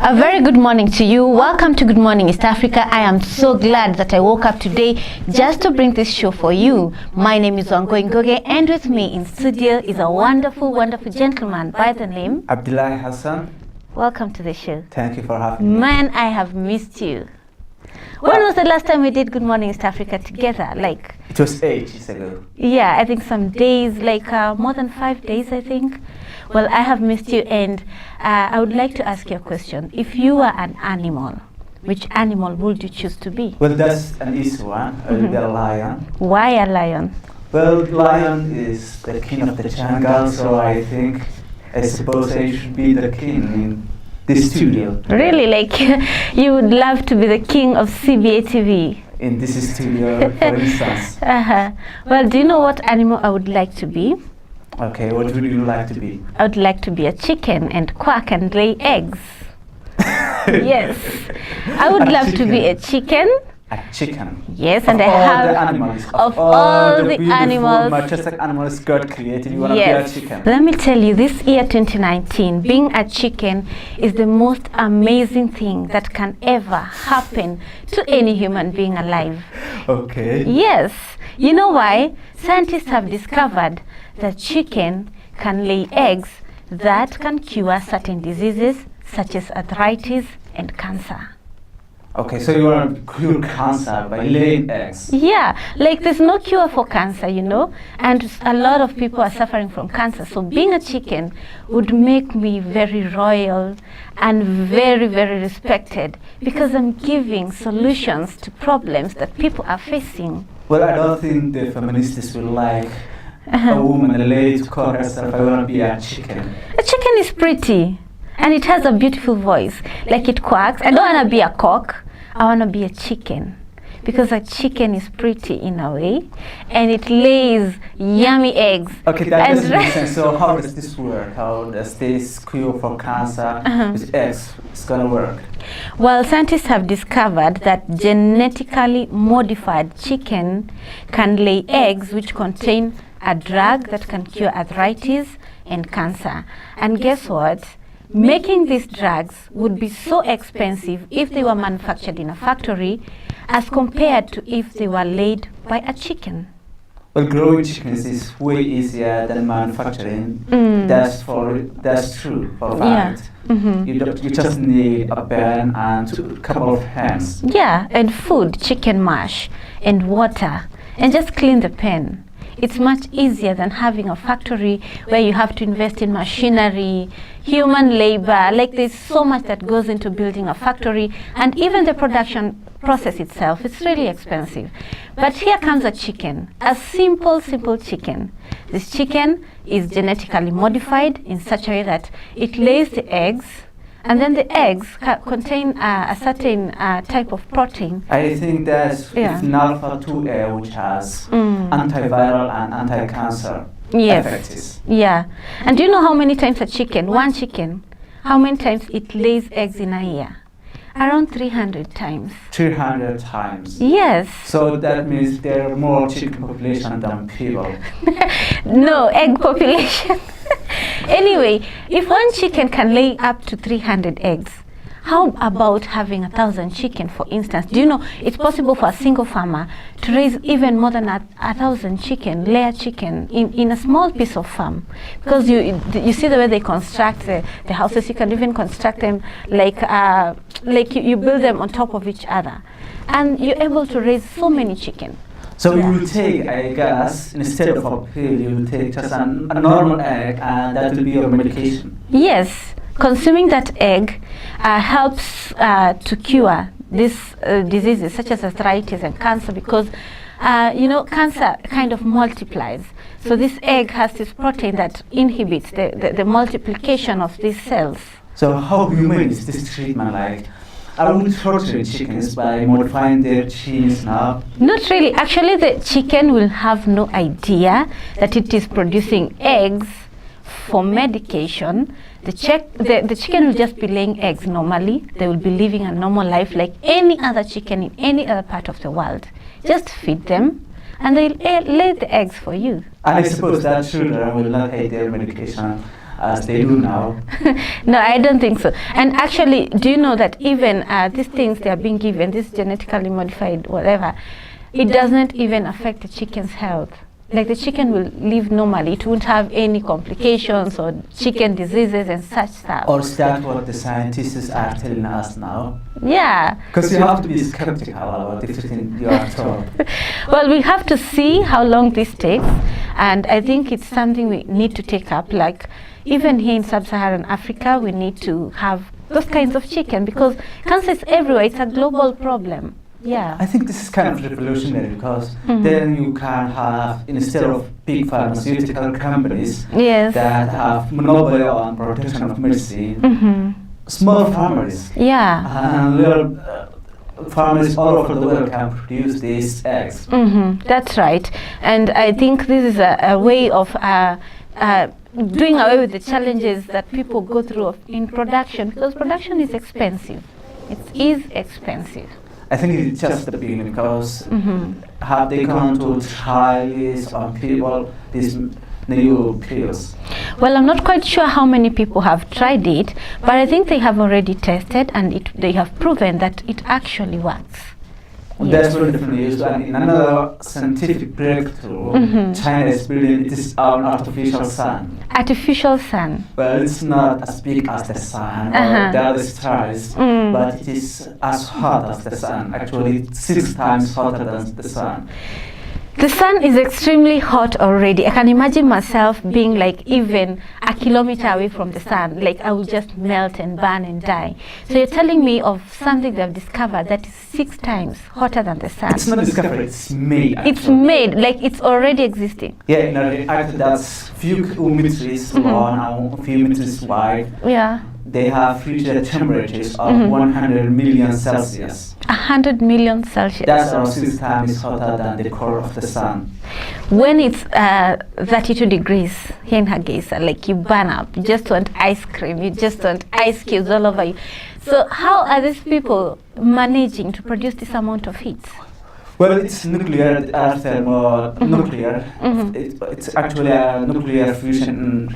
A very good morning to you. Welcome to Good Morning East Africa. I am so glad that I woke up today just to bring this show for you. My name is Wangui, and with me in studio is a wonderful, wonderful gentleman by the name Abdillahi Hassan. Welcome to the show. Thank you for having me. Man, I have missed you. When was the last time we did Good Morning East Africa together? It was ages ago. Yeah, I think some days, more than 5 days, I think. Well, I have missed you, and I would like to ask you a question. If you were an animal, which animal would you choose to be? Well, that's an easy one. I will be a lion. Why a lion? Well, lion is the king of the jungle, so I suppose I should be the king in this studio. Really? You would love to be the king of CBA TV? In this studio, for instance. Well, do you know what animal I would like to be? Okay, what would you like to be? I would like to be a chicken and quack and lay eggs. Yes. I would love to be a chicken. A chicken? Yes, and of all the animals, majestic animals God created, you want to be a chicken. Let me tell you, this year 2019, being a chicken is the most amazing thing that can ever happen to any human being alive. Okay. Yes. You know why? Scientists have discovered that chicken can lay eggs that can cure certain diseases such as arthritis and cancer. Okay, so you want to cure cancer by laying eggs? Yeah, there's no cure for cancer, and a lot of people are suffering from cancer. So being a chicken would make me very royal and very, very respected because I'm giving solutions to problems that people are facing. Well, I don't think the feminists will like a woman, a lady, to call herself, I want to be a chicken. A chicken is pretty. And it has a beautiful voice, it quacks. I don't want to be a cock, I want to be a chicken. Because a chicken is pretty in a way, and it lays yummy eggs. Okay, that doesn't make sense. So how does this work? How does this cure for cancer with eggs? It's going to work. Well, scientists have discovered that genetically modified chicken can lay eggs which contain a drug that can cure arthritis and cancer. And guess what? Making these drugs would be so expensive if they were manufactured in a factory as compared to if they were laid by a chicken. Well, growing chickens is way easier than manufacturing. That's true for a fact. Yeah. You just need a pan and a couple of hens. Yeah, and food, chicken mash, and water, and just clean the pan. It's much easier than having a factory where you have to invest in machinery, human labor. There's so much that goes into building a factory, and even the production process itself, it's really expensive. But here comes a chicken, a simple chicken. This chicken is genetically modified in such a way that it lays the eggs, and then the eggs contain a certain type of protein. I think that's an alpha-2A, which has antiviral and anti-cancer effects. Yeah. And do you know how many times one chicken, how many times it lays eggs in a year? Around 300 times. 300 times? Yes. So that means there are more chicken population than people. No, egg population. Anyway, if one chicken can lay up to 300 eggs, how about having 1,000 chicken, for instance? Do you know it's possible for a single farmer to raise even more than 1,000 layer chicken in a small piece of farm? Because you see the way they construct the houses. You can even construct them you build them on top of each other, and you're able to raise so many chicken. So you will take, I guess, instead of a pill, you will take just a normal egg, and that will be your medication. Yes, consuming that egg helps to cure these diseases such as arthritis and cancer, because cancer kind of multiplies. So this egg has this protein that inhibits the multiplication of these cells. So how humane is this treatment like? Are we torturing chickens by modifying their genes now? Not really. Actually, the chicken will have no idea that it is producing eggs for medication. The chicken will just be laying eggs normally. They will be living a normal life like any other chicken in any other part of the world. Just feed them, and they'll lay the eggs for you. And I suppose that children will not take their medication as they do now. No, I don't think so. And actually, do you know that even these things they are being given, this genetically modified whatever, it doesn't even affect the chicken's health. Like the chicken will live normally, it won't have any complications or chicken diseases and such stuff. Or is that what the scientists are telling us now? Yeah. Because you have to be skeptical about everything you are told. Well, we have to see how long this takes, and I think it's something we need to take up. Like even here in sub-Saharan Africa, we need to have those kinds of chicken because cancer is everywhere. It's a global problem. Yeah. I think this is kind of revolutionary because then you can have, instead of big pharmaceutical companies Yes. that have monopoly on production of medicine, small farmers and little farmers all over the world can produce these eggs. That's right. And I think this is a way of doing away with the challenges that people go through in production, because production is expensive. It is expensive. I think it's just the beginning because have they gone to try this on people, these new pills? Well, I'm not quite sure how many people have tried it, but I think they have already tested and they have proven that it actually works. That's very different news. And in another scientific breakthrough, China is building its own artificial sun. Artificial sun. Well, it's not as big as the sun or the other stars, but it is as hot as the sun. Actually, 6 times hotter than the sun. The sun is extremely hot already. I can imagine myself being like even a kilometer away from the sun. Like I will just melt and burn and die. So you're telling me of something they've discovered that is 6 times hotter than the sun. It's not discovered, it's made. Actually. It's made, like it's already existing. Yeah, in a reactor that's few meters long and few meters wide. Yeah. They have reached temperatures of 100 million Celsius. 100 million Celsius. That's around 6 times hotter than the core of the sun. When it's 32 degrees here in Hargeisa, like you burn up, you just want ice cream, you just want ice cubes all over you. So how are these people managing to produce this amount of heat? Well, it's nuclear, thermonuclear. It's actually a nuclear fusion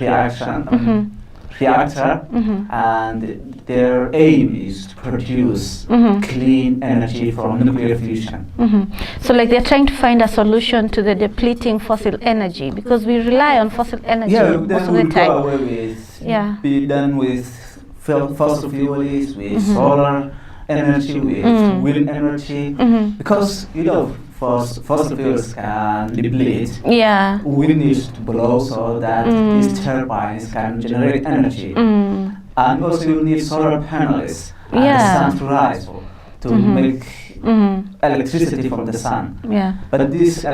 reactor, and their aim is to produce clean energy from nuclear fusion. So like they're trying to find a solution to the depleting fossil energy, because we rely on fossil energy most of the time. Go away with, be done with fossil fuels, with solar energy, with wind energy, because fossil fuels can deplete. Wind needs to blow so that these turbines can generate energy. And also you need solar panels and the sun to rise to make electricity from the sun. But this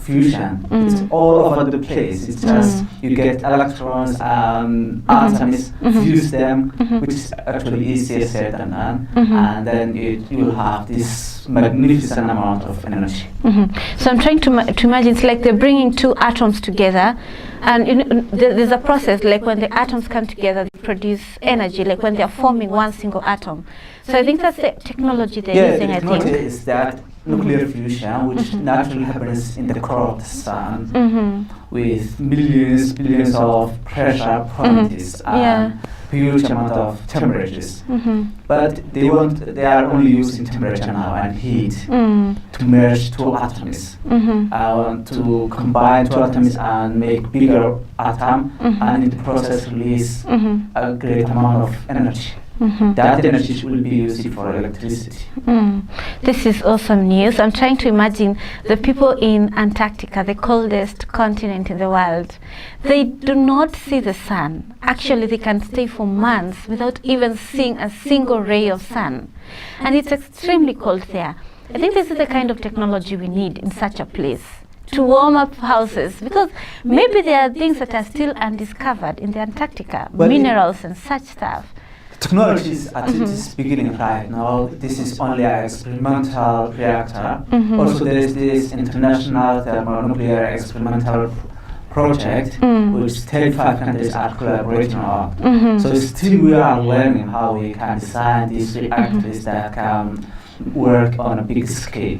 fusion, it's all over the place. It's just you get electrons and atoms, fuse them, which is actually easier said than done, and then you will have this magnificent amount of energy. So I'm trying to imagine it's like they're bringing 2 atoms together, and there's a process like when the atoms come together they produce energy, like when they're forming one single atom. So I think that's the technology they're using. The technology is that nuclear fusion, which naturally happens in the core of the sun, with billions of pressure quantities and huge amount of temperatures. But they are only using temperature now and heat to merge 2 atoms, to combine 2 atoms and make bigger atom, and in the process release a great amount of energy. That energy will be used for electricity. This is awesome news. I'm trying to imagine the people in Antarctica, the coldest continent in the world. They do not see the sun. Actually, they can stay for months without even seeing a single ray of sun. And it's extremely cold there. I think this is the kind of technology we need in such a place, to warm up houses, because maybe there are things that are still undiscovered in the Antarctica, minerals and such stuff. Technology is at its beginning right now. This is only an experimental reactor. Also, there is this international thermonuclear experimental project, which 35 countries are collaborating on. So still we are learning how we can design these reactors that can work on a big scale.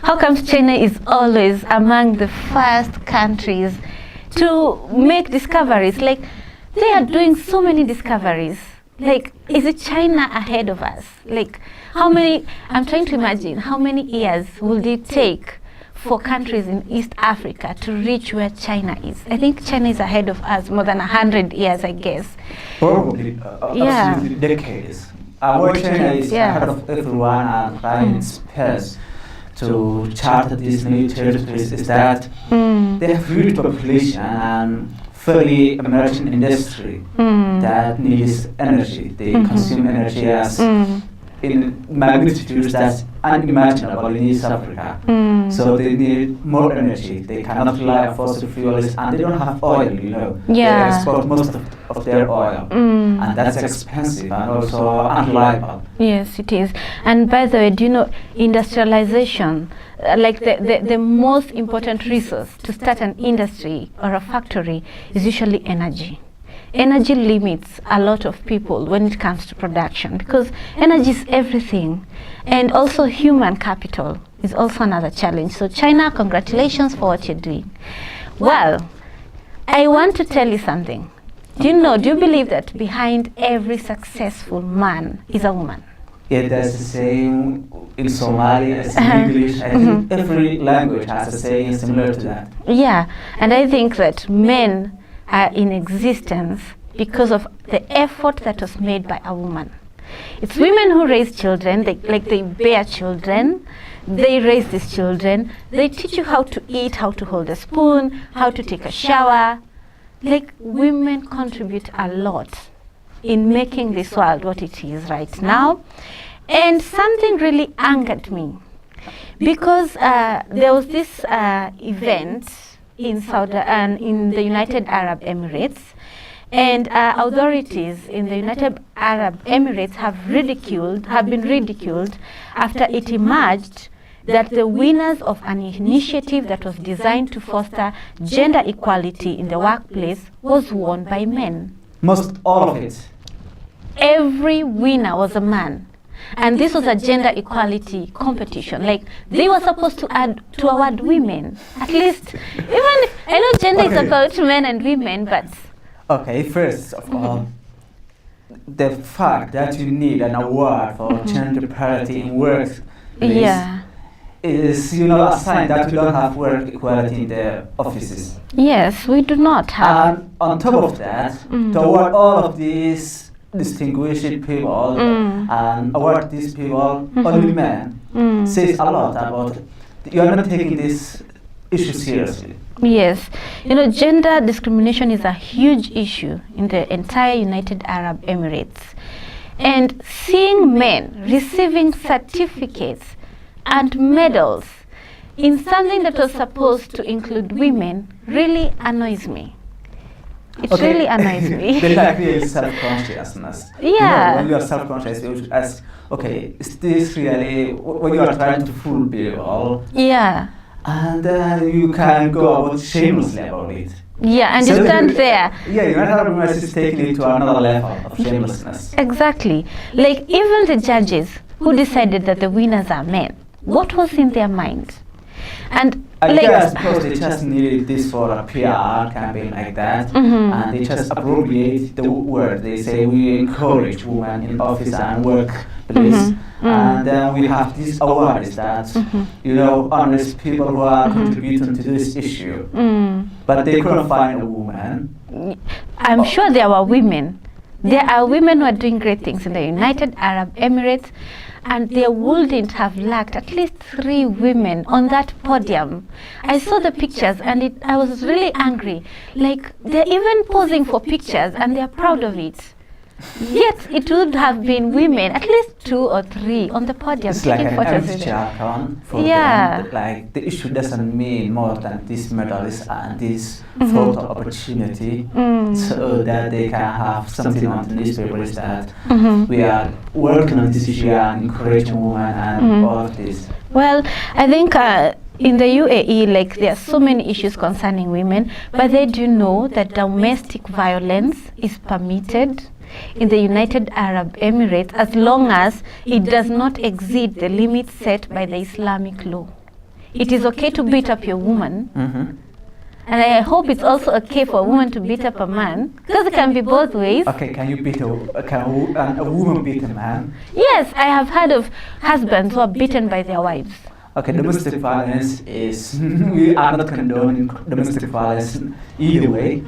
How come China is always among the first countries to make discoveries? Like, They are doing so many discoveries. Like, is it China ahead of us? Like, how many, I'm trying to imagine, how many years will it take for countries in East Africa to reach where China is? I think China is ahead of us more than 100 years, I guess. Probably, absolutely decades. Our China is ahead of everyone and trying its best to chart these new territories is that they have huge population and fairly emerging industry that needs energy. They consume energy as in magnitudes that's unimaginable in East Africa. So they need more energy. They cannot rely on fossil fuels and they don't have oil, you know. They export most of their oil. And that's expensive and also unreliable. Yes, it is. And by the way, do you know industrialization, like the most important resource to start an industry or a factory is usually energy. Energy limits a lot of people when it comes to production because energy is everything. And also human capital is also another challenge. So China, congratulations for what you're doing. Well, I want to tell you something. Do you believe that behind every successful man is a woman? Yeah, that's the same in Somali as in English. I think every language has a saying similar to that. Yeah, and I think that men are in existence because of the effort that was made by a woman. It's women who raise children, they bear children, they raise these children, they teach you how to eat, how to hold a spoon, how to take a shower. Like, women contribute a lot in making this world what it is right now. And something really angered me because there was this event in in the United Arab Emirates, and authorities in the United Arab Emirates have been ridiculed after it emerged that the winners of an initiative that was designed to foster gender equality in the workplace was won by men. Most all of it. Every winner was a man. And this was a gender equality competition. Like, they were supposed to award women. At least, even if, I know gender is about men and women, but... Okay, first of all, the fact that you need an award for gender parity in workplace is, a sign that we don't have work equality in the offices. Yes, we do not have. And on top of that, to award all of these distinguished people and award these people only men says a lot about you are not taking this issue seriously. Yes, gender discrimination is a huge issue in the entire United Arab Emirates, and seeing men receiving certificates and medals in something that was supposed to include women really annoys me. It really annoys me. The fact is self-consciousness. Yeah. When you are self-conscious, you should ask, okay, is this really, when you are trying to fool people? Yeah. And then you can go about shamelessly about it. Yeah, and so you stand there. Yeah, United Arab Emirates is taking it to another level of shamelessness. Exactly. Like, even the judges who decided that the winners are men, what was in their mind? And I guess because they just needed this for a PR campaign like that, and they just appropriate the word. They say we encourage women in office and workplace, and then we have these awards that honors people who are contributing to this issue. But they couldn't find a woman. I'm sure there were women. There are women who are doing great things in the United Arab Emirates, and there wouldn't have lacked at least 3 women on that podium. I saw the pictures and I was really angry. Like, they're even posing for pictures and they're proud of it. Yet it would have been women, at least 2 or 3 on the podium. It's like an empty icon for them. Like, the issue doesn't mean more than this medalist and this photo opportunity, so that they can have something on the newspapers that we are working on this issue and encouraging women and all of this. Well, I think in the UAE, like, there are so many issues concerning women, but they do know that domestic violence is permitted in the United Arab Emirates as long as it does not exceed the limits set by the Islamic law. It is okay to beat up your woman, And I hope it's also okay for a woman to beat up a man, because it can be both ways. Okay, can you beat a woman beat a man? Yes, I have heard of husbands who are beaten by their wives. Okay, domestic violence is, we are not condoning domestic violence either way,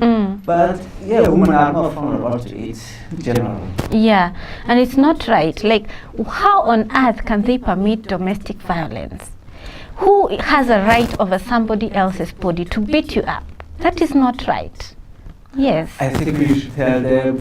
but yeah, women are not vulnerable to it generally. Yeah, and it's not right. Like, how on earth can they permit domestic violence? Who has a right over somebody else's body to beat you up? That is not right. Yes. I think we should tell the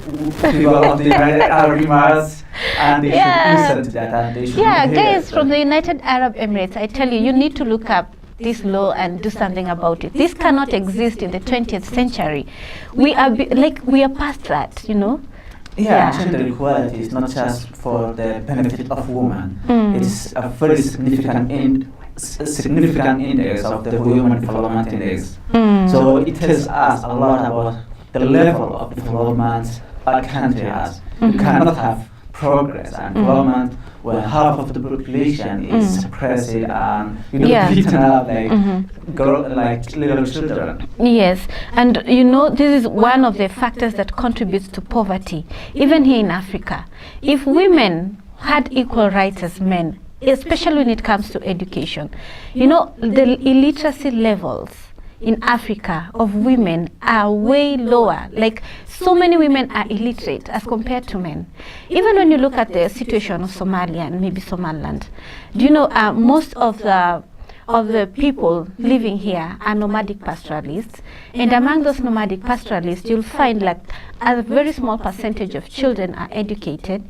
people of the United Arab Emirates, and they should listen to that, and they should guys from the United Arab Emirates, I tell you, you need to look up this law and do something about it. This cannot exist in the 20th century. We are we are past that, you know. Yeah, gender equality is not just for the benefit of women. It's a very significant index of the Human Development Index. So it tells us a lot about the level of development a country has. You cannot have progress and development when half of the population is suppressed and beaten up like little children. Yes, and you know, this is one of the factors that contributes to poverty, even here in Africa. If women had equal rights as men, especially when it comes to education, you know, the illiteracy levels in Africa of women are way lower. Like, so many women are illiterate as compared to men. Even when you look at the situation of Somalia and maybe Somaliland, do you know, most of the people living here are nomadic pastoralists, and among those nomadic pastoralists, you'll find like a very small percentage of children are educated,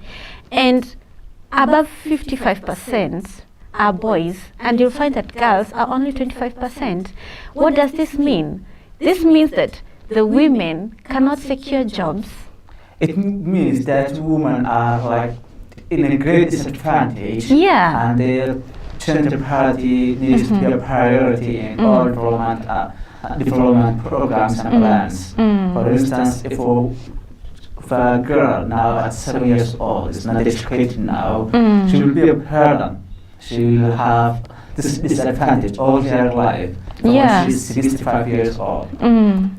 and above 55% are boys, and you'll find that girls are only 25%. What does this mean? This means that the women cannot secure jobs. It means that women are like in a great disadvantage. Yeah. And their gender parity needs to be a priority in all development programs and plans. For instance, if a girl now at 7 years old is not educated now, she will be a burden. She will have this disadvantage all her life when she's 65 years old,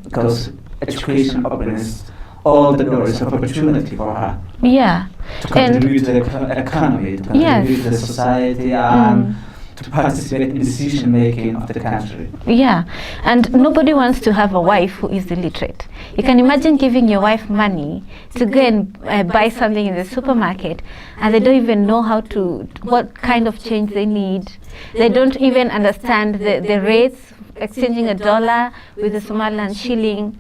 because education opens all the doors of opportunity for her. Yeah. To contribute to the economy, to contribute to the society, and to participate in decision making of the country. Yeah, and nobody wants to have a wife who is illiterate. You can imagine giving your wife money to go and buy something in the supermarket, and they don't even know what kind of change they need. They don't even understand the rates, exchanging a dollar with the Somaliland shilling.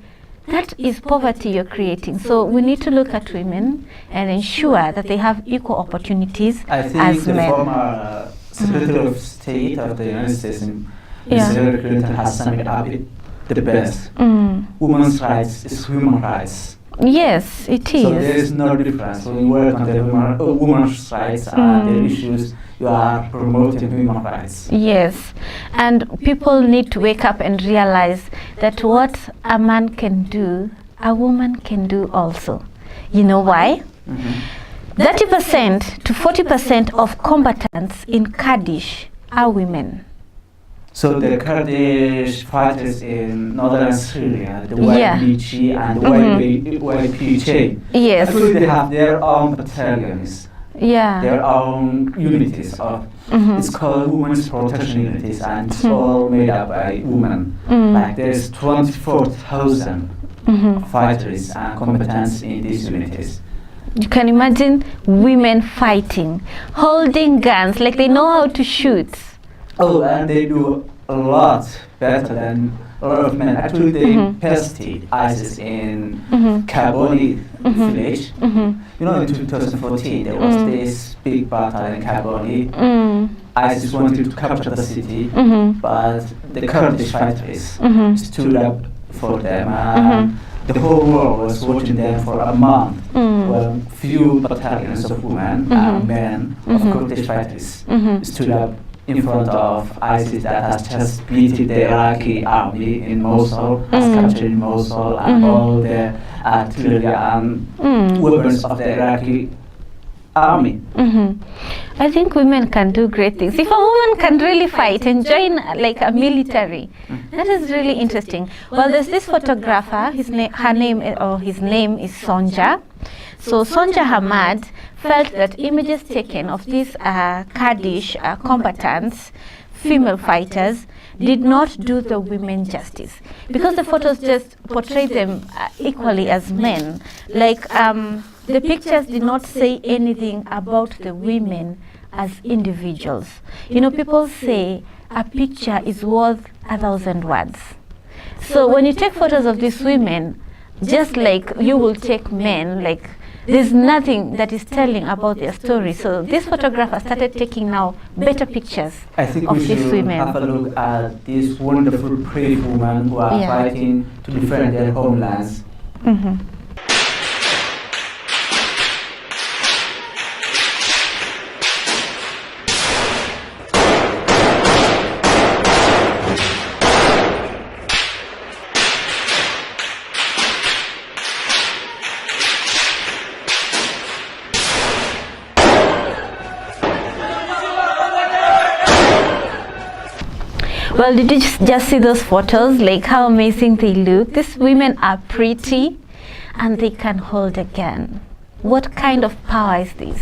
That is poverty you're creating. So we need to look at women and ensure that they have equal opportunities as men. I think the former Secretary of State of the United States, Mr. Clinton, has summed it up the best. Women's rights is human rights. Yes, it is. So there is no difference. When you work on the women's rights and the issues, you are promoting human rights. Yes, and people need to wake up and realize that what a man can do, a woman can do also. You know why? 30% to 40% of combatants in Kurdish are women. So the Kurdish fighters in northern Syria, the YPG and the YPG, actually they have their own battalions, their own unities. It's called Women's Protection Unities, and it's all made up by women. Like there's 24,000 fighters and combatants in these unities. You can imagine women fighting, holding guns, like they know how to shoot. Oh, and they do a lot better than a lot of men. Actually, they bested ISIS in Kaboni village. You know, in 2014, there was this big battle in Kaboni. ISIS wanted to capture the city, but the Kurdish fighters stood up for them. The whole world was watching them for a month. Well, few battalions of women and men of Kurdish fighters stood up in front of ISIS that has just beaten the Iraqi army in Mosul, has captured Mosul, and all the artillery and weapons of the Iraqi army. I think women can do great things. If a woman can really fight and join like a military, that is really interesting. Well, there's this photographer. His name is Sonja. So Sonja Hamad felt that images taken of these Kurdish combatants, female fighters, did not do the women justice, because the photos just portray them equally as men. Like the pictures did not say anything about the women as individuals. You know, people say a picture is worth 1,000 words. So when you take photos of these women, just like you will take men, like there's nothing that is telling about their story. So this photographer started taking now better pictures I think of we these should women. have a look at these wonderful, brave women who are fighting to defend their homelands. Well, did you just see those photos? Like how amazing they look. These women are pretty and they can hold a gun. What kind of power is this?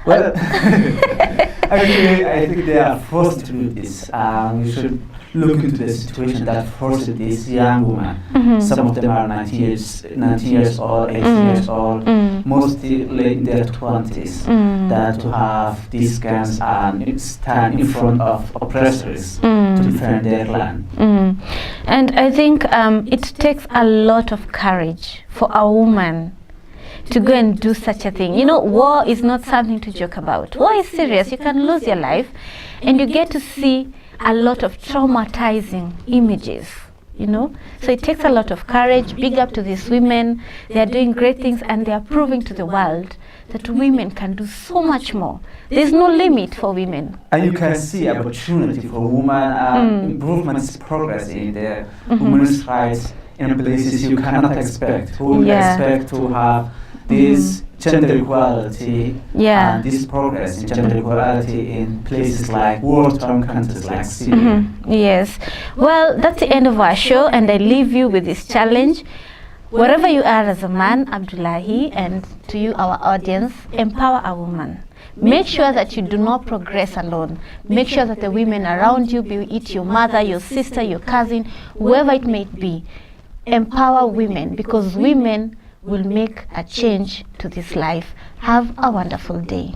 Well, actually, I think they are forced to do this. We should look into the situation that forced these young women. Some of them are 19 years old, 18 years old, mostly late in their 20s, that to have these guns and stand in front of oppressors to defend their land. And I think it takes a lot of courage for a woman to go and do such a thing. You know, war is not something to joke about. War is serious. You can lose your life, and you get to see a lot of traumatizing images, you know. So it takes a lot of courage. Big up to these women. They are doing great things, and they are proving to the world that women can do so much more. There's no limit for women. And you can see opportunity for women, improvements, progress in the women's rights in places you cannot expect. Who would expect to have this gender equality and this progress in gender equality in places like war-torn countries like Syria? Yes. Well, that's the end of our show, and I leave you with this challenge. Wherever you are as a man, Abdillahi, and to you, our audience, empower a woman. Make sure that you do not progress alone. Make sure that the women around you, be it your mother, your sister, your cousin, whoever it may be, empower women, because women will make a change to this life. Have a wonderful day.